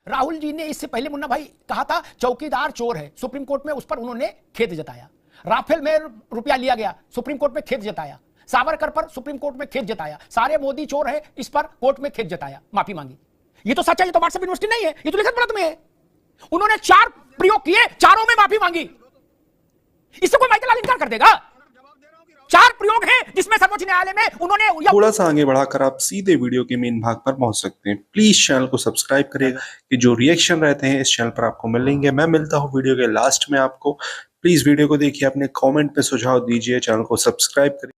राहुल जी ने इससे पहले मुन्ना भाई कहा था चौकीदार चोर है, सुप्रीम कोर्ट में उस पर उन्होंने खेद जताया। राफेल में रुपया लिया गया, सुप्रीम कोर्ट में खेद जताया। सावरकर पर सुप्रीम कोर्ट में खेद जताया। सारे मोदी चोर है, इस पर कोर्ट में खेद जताया, माफी मांगी। ये तो सच है, ये तो व्हाट्सएप यूनिवर्सिटी नहीं है, ये तो लिखित पढ़त में है। उन्होंने 4 प्रयोग किए, चारों में माफी मांगी। इससे कोई माइकल इनकार कर देगा? 4 प्रयोग हैं जिसमें सर्वोच्च न्यायालय में उन्होंने थोड़ा सा आगे बढ़ाकर आप सीधे वीडियो के मेन भाग पर पहुंच सकते हैं। प्लीज चैनल को सब्सक्राइब करिएगा कि जो रिएक्शन रहते हैं इस चैनल पर आपको मिलेंगे। मैं मिलता हूं वीडियो के लास्ट में आपको। प्लीज वीडियो को देखिए, अपने कमेंट पे सुझाव दीजिए, चैनल को सब्सक्राइब करिए।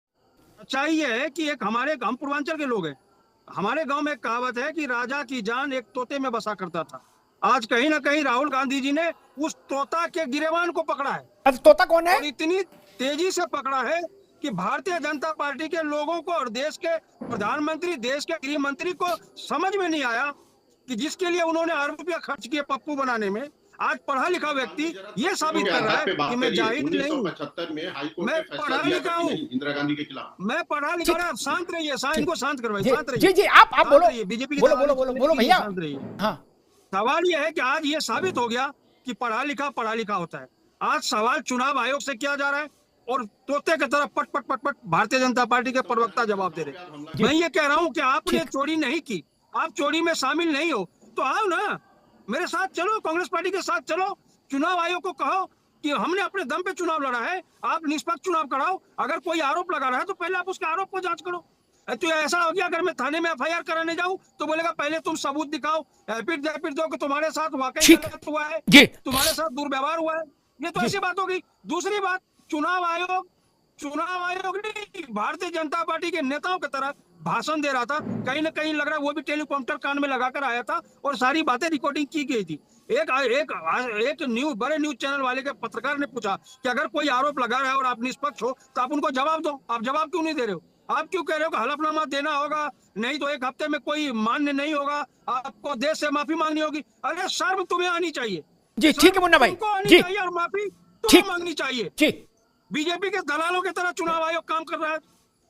सच्चाई ये है कि हम पूर्वांचल के लोग हैं। हमारे गांव में एक कहावत है कि राजा की जान एक तोते में बसा करता था। आज कहीं ना कहीं राहुल गांधी जी ने उस तोता के गिरेबान को पकड़ा है। तोता कौन है? और इतनी तेजी से पकड़ा है कि भारतीय जनता पार्टी के लोगों को और देश के प्रधानमंत्री, देश के गृह मंत्री को समझ में नहीं आया कि जिसके लिए उन्होंने अरब रुपया खर्च किए पप्पू बनाने में, आज पढ़ा लिखा व्यक्ति ये साबित कर रहा है कि मैं जाहिल नहीं हूँ, मैं पढ़ा लिखा हूँ, इंदिरा गांधी के खिलाफ मैं पढ़ा लिखा। आप शांत रहिए, इनको शांत करवाइए, शांत रहिए। जी जी, आप बोलो, बीजेपी बोलो भैया, शांत रहिए। हाँ, सवाल यह है कि आज ये साबित हो गया कि पढ़ा लिखा होता है। आज सवाल चुनाव आयोग से किया जा रहा है और तोते की तरफ पट पट पट पट भारतीय जनता पार्टी के प्रवक्ता जवाब दे रहे। मैं ये कह रहा हूँ कि आपने चोरी नहीं की, आप चोरी में शामिल नहीं हो तो आओ ना, मेरे साथ चलो, कांग्रेस पार्टी के साथ चलो। चुनाव आयोग को कहो कि हमने अपने दम पे चुनाव लड़ा है, आप निष्पक्ष चुनाव कराओ। अगर कोई आरोप लगा रहा है तो पहले आप उसके आरोप को जांच करो। तो ऐसा हो गया, अगर मैं थाने में एफआईआर कराने जाऊं तो बोलेगा पहले तुम सबूत दिखाओ, एफिडेविट दो कि तुम्हारे साथ वाकई गलत हुआ है, तुम्हारे साथ दुर्व्यवहार हुआ है। ये तो ऐसी बात होगी। दूसरी बात, चुनाव आयोग नहीं, भारतीय जनता पार्टी के नेताओं की तरह भाषण दे रहा था। कहीं ना कहीं लग रहा है वो भी टेलीप्रॉम्प्टर कान में लगाकर आया था और सारी बातें रिकॉर्डिंग की गई थी। एक बड़े न्यूज चैनल वाले के पत्रकार ने पूछा कि अगर कोई आरोप लगा रहा है और आप निष्पक्ष हो तो आप उनको जवाब दो। आप जवाब क्यों नहीं दे रहे हो? आप क्यों कह रहे हो कि हलफनामा देना होगा, नहीं तो 1 हफ्ते में कोई मान्य नहीं होगा, आपको देश से माफी मांगनी होगी? अरे शर्म तुम्हें आनी चाहिए। जी ठीक है मुन्ना भाई, जी, और माफी तुम्हें मांगनी चाहिए। जी, बीजेपी के दलालों की तरह चुनाव आयोग काम कर रहा है,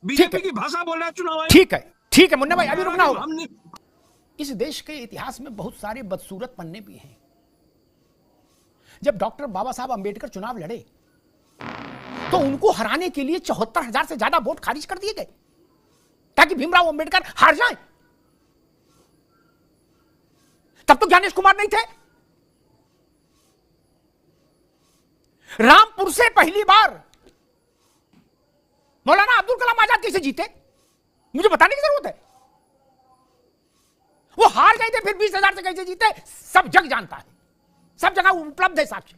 बीजेपी की भाषा बोल रहा है चुनाव आयोग। ठीक है मुन्ना भाई, अभी रुकना होगा। इस देश के इतिहास में बहुत सारे बदसूरत पन्ने भी हैं। जब डॉक्टर बाबा साहब अंबेडकर चुनाव लड़े तो उनको हराने के लिए 74,000 से ज्यादा वोट खारिज कर दिए गए ताकि भीमराव अंबेडकर हार जाएं। तब तो ज्ञानेश कुमार नहीं थे। रामपुर से पहली बार मौलाना अब्दुल कलाम आजाद कैसे जीते, मुझे बताने की जरूरत है। वो हार गए थे, फिर 20,000 से कैसे जीते सब जग जानता है, सब जगह उपलब्ध है साक्ष्य।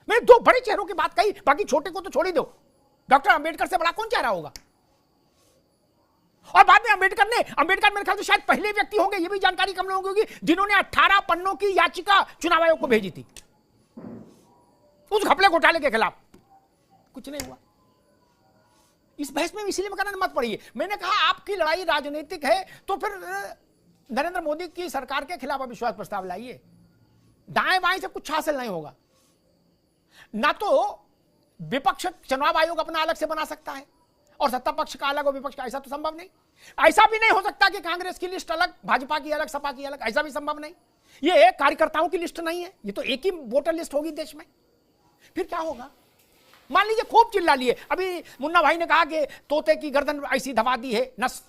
मैंने 2 बड़े चेहरों की बात कही, बाकी छोटे को तो छोड़ ही दो। डॉक्टर अंबेडकर से बड़ा कौन चेहरा होगा? और बाद में अंबेडकर मेरे ख्याल से शायद पहले व्यक्ति होंगे, ये भी जानकारी कम लोगों की होगी, जिन्होंने 18 पन्नों की याचिका चुनाव आयोग को भेजी थी उस घपले घोटाले के खिलाफ। कुछ नहीं हुआ। इस बहस में इसीलिए मकान मत पड़िए। मैंने कहा आपकी लड़ाई राजनीतिक है तो फिर नरेंद्र मोदी की सरकार के खिलाफ अविश्वास प्रस्ताव लाइए। दाएं बाएं से कुछ हासिल नहीं होगा। ना तो विपक्ष चुनाव आयोग अपना अलग से बना सकता है और सत्ता पक्ष का अलग और विपक्ष का, ऐसा तो संभव नहीं। ऐसा भी नहीं हो सकता कि कांग्रेस की लिस्ट अलग, भाजपा की अलग, सपा की अलग, ऐसा भी संभव नहीं। ये एक कार्यकर्ताओं की लिस्ट नहीं है, ये तो एक ही वोटर लिस्ट होगी देश में। फिर क्या होगा? मान लीजिए खूब चिल्ला लिए। अभी मुन्ना भाई ने कहा कि तोते की गर्दन ऐसी दबा दी है नस,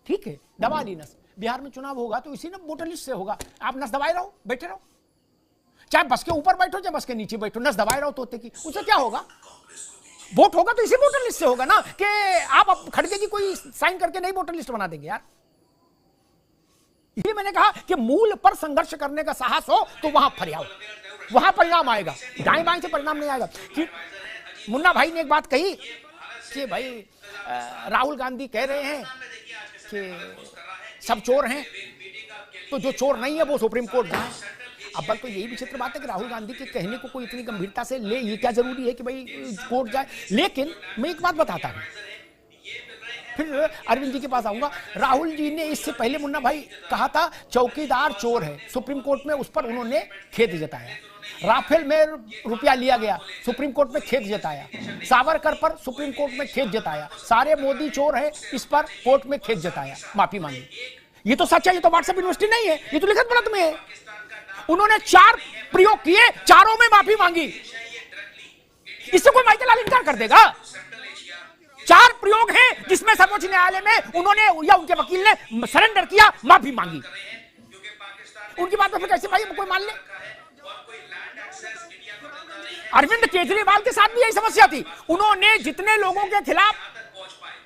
ठीक है, दबा ली नस। बिहार में चुनाव होगा तो इसी ना वोटर लिस्ट से होगा। आप नस दबाए रहो, बैठे रहो, चाहे बस के ऊपर बैठो चाहे बस के नीचे बैठो, नस दबाए रहो तोते की। उससे क्या होगा? वोट होगा तो इसी वोटर लिस्ट से होगा ना, कि आप खड़गे जी कोई साइन करके नहीं वोटर लिस्ट बना देंगे यार। इसलिए मैंने कहा कि मूल पर संघर्ष करने का साहस हो तो वहां फरियाओ, वहां परिणाम आएगा। दाएं बाएं से परिणाम नहीं आएगा। कि मुन्ना भाई ने एक बात कही कि भाई राहुल गांधी कह रहे हैं कि सब चोर हैं, तो जो चोर नहीं है वो सुप्रीम कोर्ट जाए। अब तो यही विचित्र बात है कि राहुल गांधी के कहने को कोई इतनी गंभीरता से ले, ये क्या जरूरी है कि भाई कोर्ट जाए। लेकिन मैं एक बात बताता हूं, फिर अरविंद जी के पास आऊंगा। राहुल जी ने इससे पहले मुन्ना भाई कहा था चौकीदार चोर है, सुप्रीम कोर्ट में उस पर उन्होंने खेद जताया। राफेल में रुपया लिया गया, सुप्रीम कोर्ट में खेद जताया, सावरकर पर सुप्रीम कोर्ट में खेद जताया, सारे मोदी चोर हैं इस पर कोर्ट में खेद जताया, माफी मांगी। ये तो सच है, ये तो व्हाट्सएप यूनिवर्सिटी नहीं है, ये तो लिखित पढ़त में है। उन्होंने 4 प्रयोग किए, चारों में माफी मांगी। इससे कोई माइकल लाल इनकार कर देगा? 4 प्रयोग हैं जिसमें सर्वोच्च न्यायालय में उन्होंने या उनके वकील ने सरेंडर किया, माफी मांगी। उनकी बात में फिर कैसे भाई कोई मान ले? अरविंद केजरीवाल के साथ भी यही समस्या थी। उन्होंने जितने लोगों के खिलाफ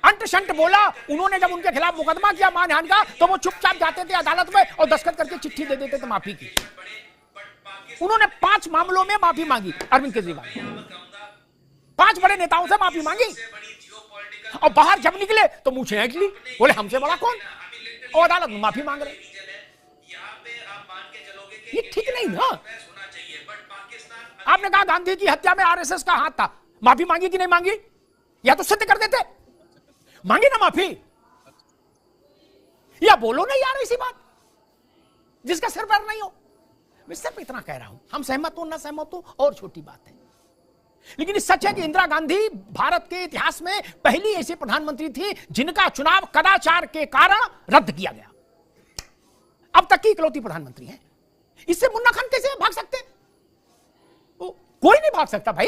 अंट शंट बोला, उन्होंने जब उनके खिलाफ मुकदमा किया मानहानि का, तो वो चुपचाप जाते थे अदालत में और दस्तखत करके चिट्ठी दे देते थे माफी की। उन्होंने 5 मामलों में माफी मांगी। अरविंद केजरीवाल 5 बड़े नेताओं से माफी मांगी और बाहर जब निकले तो मुंह छेंक ली, बोले हमसे बड़ा कौन, और अदालत में माफी मांग रहे। ये ठीक नहीं ना। आपने कहा गांधी की हत्या में आरएसएस का हाथ था, माफी मांगी कि नहीं मांगी? या तो सिद्ध कर देते, मांगी ना माफी, या बोलो ना यार ऐसी बात जिसका सिर पैर नहीं हो। मैं सिर्फ इतना कह रहा हूं, हम सहमत हो ना सहमत हो और छोटी बात है, लेकिन सच है कि इंदिरा गांधी भारत के इतिहास में पहली ऐसी प्रधानमंत्री थी जिनका चुनाव कदाचार के कारण रद्द किया गया। अब तक की इकलौती प्रधानमंत्री है। इससे मुन्ना खान कैसे भाग सकते? कोई नहीं भाग सकता भाई,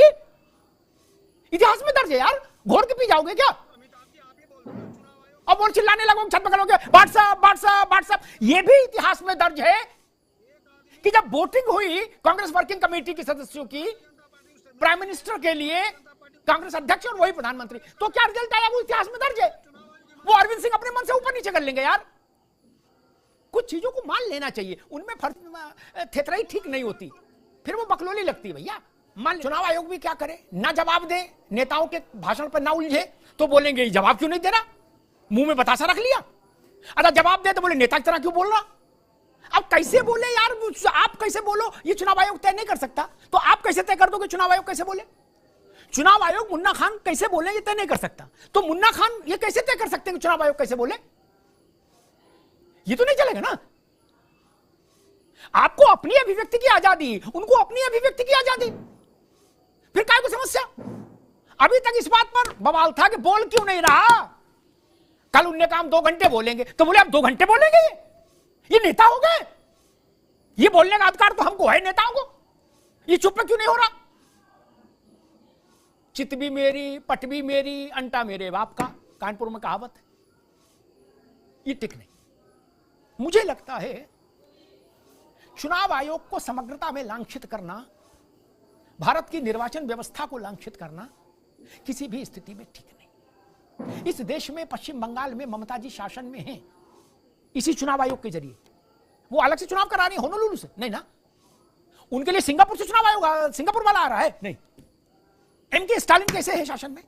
इतिहास में दर्ज है यार। घोर के पी जाओगे क्या? अब और चिल्लाने लगोगे, छत पकड़ोगे, व्हाट्सएप व्हाट्सएप व्हाट्सएप। यह भी इतिहास में दर्ज है कि जब वोटिंग हुई कांग्रेस वर्किंग कमेटी के सदस्यों की प्राइम मिनिस्टर के लिए, कांग्रेस अध्यक्ष और वही प्रधानमंत्री, तो क्या रिजल्ट आया वो इतिहास में दर्ज है। वो अरविंद सिंह अपने मन से ऊपर नीचे कर लेंगे यार। कुछ चीजों को मान लेना चाहिए, उनमें थेतराई ठीक नहीं होती, फिर वो बकलोली लगती है भैया। मान चुनाव आयोग भी क्या करे, ना जवाब दे, नेताओं के भाषण पर ना उलझे तो बोलेंगे जवाब क्यों नहीं दे रहा, मुंह में बतासा रख लिया। अगर जवाब दे तो बोले नेता की तरह क्यों बोल रहा। अब कैसे बोले यार, आप कैसे बोलो, ये चुनाव आयोग तय नहीं कर सकता, तो आप कैसे तय कर दोगे चुनाव आयोग कैसे बोले? चुनाव आयोग मुन्ना खान कैसे बोले ये तय नहीं कर सकता, तो मुन्ना खान ये कैसे तय कर सकते हैं कि चुनाव आयोग कैसे बोले? ये तो नहीं चलेगा ना। आपको अपनी अभिव्यक्ति की आजादी, उनको अपनी अभिव्यक्ति की आजादी, फिर काय को समस्या? अभी तक इस बात पर बवाल था कि बोल क्यों नहीं रहा। कल उनने कहा हम 2 घंटे बोलेंगे, तो बोले आप 2 घंटे बोलेंगे? ये नेता हो गए? ये बोलने का अधिकार तो हमको है नेताओं को, ये चुप क्यों नहीं हो रहा? चित भी मेरी, पट भी मेरी, अंटा मेरे बाप का, कानपुर में कहावत है। ये टिक नहीं। मुझे लगता है चुनाव आयोग को समग्रता में लांछित करना, भारत की निर्वाचन व्यवस्था को लांछित करना किसी भी स्थिति में ठीक नहीं। इस देश में पश्चिम बंगाल में ममता जी शासन में हैं, इसी चुनाव आयोग के जरिए। वो अलग से चुनाव करा रही है होनोलुलु से, नहीं ना। उनके लिए सिंगापुर से चुनाव आयोग, सिंगापुर वाला आ रहा है, नहीं। एमके स्टालिन कैसे है शासन में?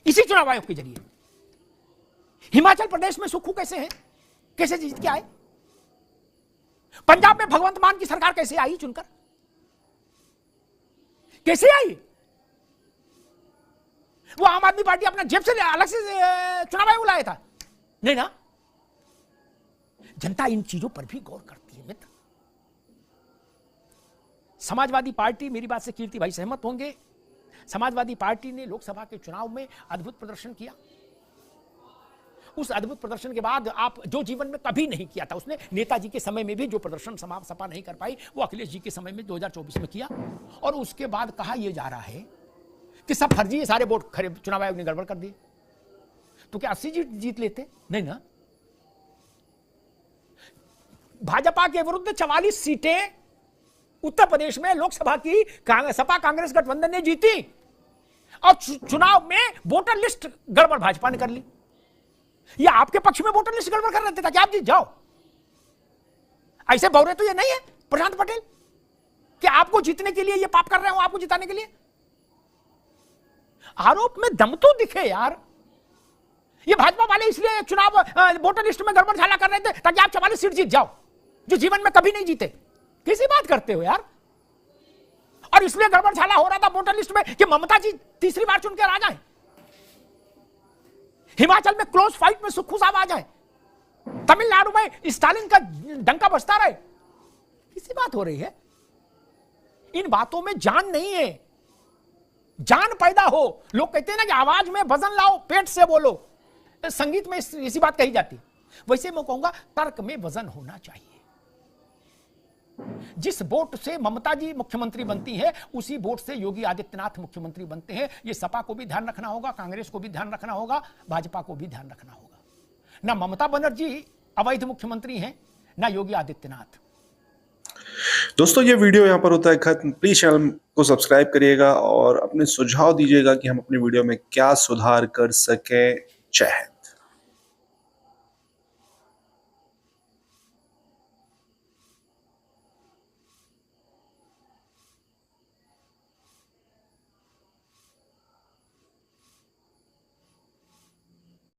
इसी चुनाव आयोग के जरिए। हिमाचल प्रदेश में सुक्खू कैसे है, कैसे जीत के आए? पंजाब में भगवंत मान की सरकार कैसे आई चुनकर, कैसे आई? वो आम आदमी पार्टी अपना जेब से अलग से चुनाव आयोग लाया था, नहीं ना। जनता इन चीजों पर भी गौर करती है मित्र। समाजवादी पार्टी, मेरी बात से कीर्ति भाई सहमत होंगे, समाजवादी पार्टी ने लोकसभा के चुनाव में अद्भुत प्रदर्शन किया। उस अद्भुत प्रदर्शन के बाद आप जो जीवन में कभी नहीं किया था, उसने नेताजी के समय में भी जो प्रदर्शन सपा नहीं कर पाई, वो अखिलेश जी के समय में 2024 में किया। और उसके बाद कहा यह जा रहा है कि सब फर्जी है, सारे वोट चुनाव आयोग ने गड़बड़ कर दिए। तो क्या 80 जीत लेते? नहीं ना। भाजपा के विरुद्ध 44 सीटें उत्तर प्रदेश में लोकसभा की सपा कांग्रेस गठबंधन ने जीती, और चुनाव में वोटर लिस्ट गड़बड़ भाजपा ने कर ली। या आपके पक्ष में वोटर लिस्ट गड़बड़ कर रहे थे ताकि आप जीत जाओ। ऐसे बौरे तो ये नहीं है प्रशांत पटेल कि आपको जीतने के लिए ये पाप कर रहे हो, आपको जिताने के लिए। आरोप में दम तो दिखे यार। ये भाजपा वाले इसलिए चुनाव वोटर लिस्ट में गड़बड़ झाला कर रहे थे ताकि आप 44 सीट जीत जाओ, जो जीवन में कभी नहीं जीते। किसी बात करते हो यार। और इसलिए गड़बड़ झाला हो रहा था वोटर लिस्ट में कि ममता जी तीसरी बार चुन कर आ जाए, हिमाचल में क्लोज फाइट में सुक्खू साहब आ जाए, तमिलनाडु में स्टालिन का डंका बजता रहे। किसी बात हो रही है। इन बातों में जान नहीं है, जान पैदा हो। लोग कहते हैं ना कि आवाज में वजन लाओ, पेट से बोलो, संगीत में ऐसी बात कही जाती। वैसे मैं कहूंगा तर्क में वजन होना चाहिए। जिस वोट से ममता जी मुख्यमंत्री बनती है उसी वोट से योगी आदित्यनाथ मुख्यमंत्री बनते हैं। ये सपा को भी ध्यान रखना होगा, कांग्रेस को भी ध्यान रखना होगा, भाजपा को भी ध्यान रखना होगा। ना ममता बनर्जी अवैध मुख्यमंत्री हैं, ना योगी आदित्यनाथ। दोस्तों ये वीडियो यहाँ पर होता है खत्म। प्लीज चैनल को सब्सक्राइब करिएगा और अपने सुझाव दीजिएगा कि हम अपनी वीडियो में क्या सुधार कर सकें। जय हिंद।